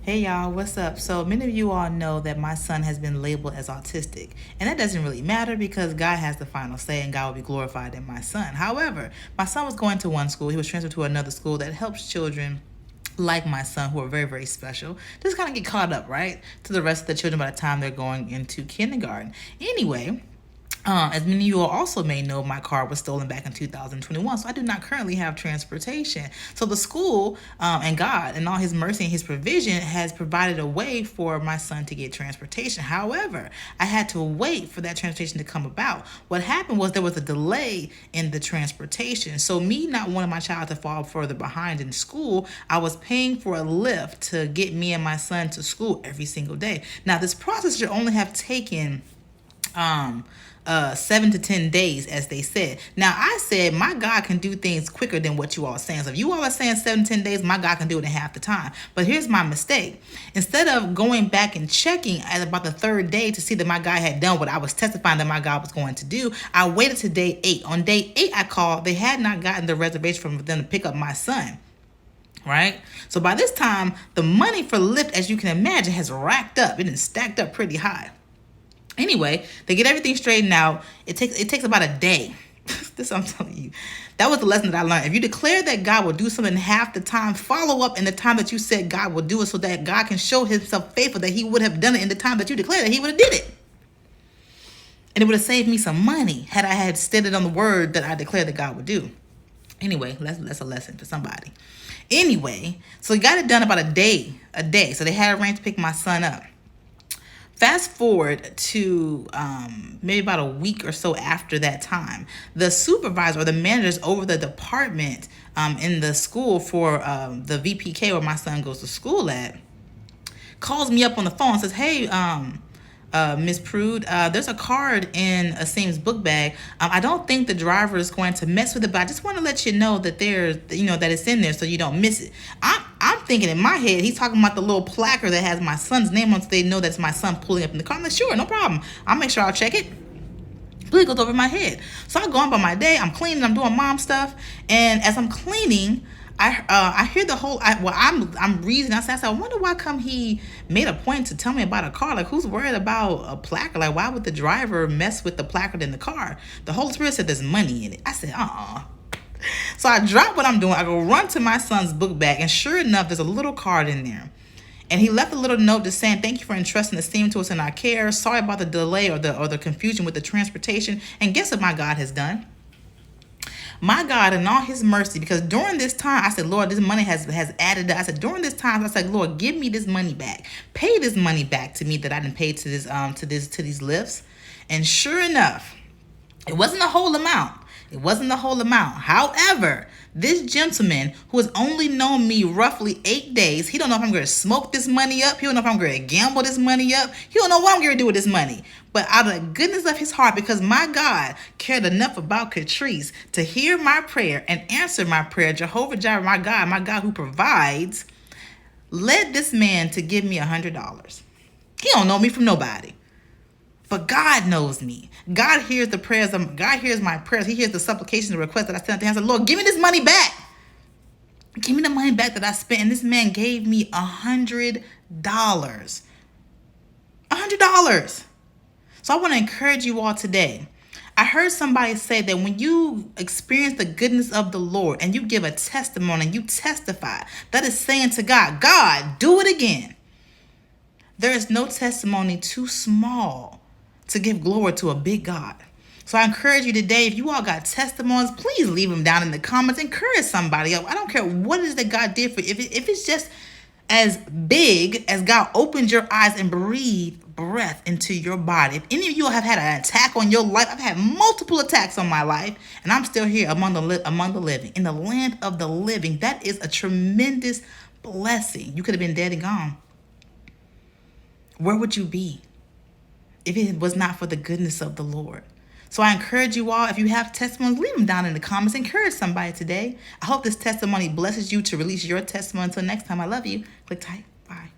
Hey y'all, what's up? So many of you all know that my son has been labeled as autistic, and that doesn't really matter because God has the final say and God will be glorified in my son. However, my son was going to one school, he was transferred to another school that helps children like my son who are very, very special. Just kind of get caught up, right, to the rest of the children by the time they're going into kindergarten. Anyway, as many of you all also may know, my car was stolen back in 2021, so I do not currently have transportation. So the school and God and all his mercy and his provision has provided a way for my son to get transportation. However, I had to wait for that transportation to come about. What happened was there was a delay in the transportation. So me not wanting my child to fall further behind in school, I was paying for a Lyft to get me and my son to school every single day. Now, this process should only have taken 7 to 10 days, as they said. Now, I said my God can do things quicker than what you all are saying. So if you all are saying 7 to 10 days, my God can do it in half the time. But here's my mistake. Instead of going back and checking at about the third day to see that my God had done what I was testifying that my God was going to do, I waited to day 8. On day 8, I called. They had not gotten the reservation from them to pick up my son. Right? So by this time, the money for Lyft, as you can imagine, has racked up. It is stacked up pretty high. Anyway, they get everything straightened out. It takes about a day. This is what I'm telling you. That was the lesson that I learned. If you declare that God will do something in half the time, follow up in the time that you said God will do it so that God can show himself faithful that he would have done it in the time that you declared that he would have did it. And it would have saved me some money had I had stated on the word that I declared that God would do. Anyway, that's a lesson for somebody. Anyway, so he got it done about a day. So they had arranged to pick my son up. Fast forward to maybe about a week or so after that time, the supervisor or the managers over the department in the school for the VPK where my son goes to school at calls me up on the phone and says, hey, Miss Prude, there's a card in Asim's book bag. I don't think the driver is going to mess with it, but I just want to let you know that that it's in there so you don't miss it. I'm thinking in my head, he's talking about the little placard that has my son's name on so they know that's my son pulling up in the car. I'm like, sure, no problem. I'll make sure I'll check it. Really goes over my head. So I go on by my day. I'm cleaning. I'm doing mom stuff. And as I'm cleaning, I hear the whole. I'm reasoning. I said, I wonder why come he made a point to tell me about a car. Like, who's worried about a placard? Like, why would the driver mess with the placard in the car? The Holy Spirit said there's money in it. I said, So I drop what I'm doing. I go run to my son's book bag, and sure enough, there's a little card in there. And he left a little note just saying, thank you for entrusting Asim to us in our care. Sorry about the delay or the confusion with the transportation. And guess what my God has done? My God, in all his mercy, because during this time, I said, Lord, this money has added up. I said, during this time, I said, Lord, give me this money back. Pay this money back to me that I didn't pay to these lifts. And sure enough, it wasn't the whole amount. However, this gentleman who has only known me roughly 8 days, he don't know if I'm going to smoke this money up. He don't know if I'm going to gamble this money up. He don't know what I'm going to do with this money. But out of the goodness of his heart, because my God cared enough about Catrice to hear my prayer and answer my prayer, Jehovah Jireh, my God who provides, led this man to give me $100. He don't know me from nobody. But God knows me. God hears the prayers. God hears my prayers. He hears the supplications and requests that I sent to him. I said, Lord, give me this money back. Give me the money back that I spent. And this man gave me $100. $100. So I want to encourage you all today. I heard somebody say that when you experience the goodness of the Lord and you give a testimony and you testify, that is saying to God, God, do it again. There is no testimony too small to give glory to a big God. So I encourage you today, if you all got testimonies, please leave them down in the comments. Encourage somebody else. I don't care what it is that God did for you. If it's just as big as God opened your eyes and breathed breath into your body. If any of you have had an attack on your life, I've had multiple attacks on my life, and I'm still here among the living, in the land of the living. That is a tremendous blessing. You could have been dead and gone. Where would you be if it was not for the goodness of the Lord? So I encourage you all, if you have testimonies, leave them down in the comments. Encourage somebody today. I hope this testimony blesses you to release your testimony. Until next time, I love you. Click tight. Bye.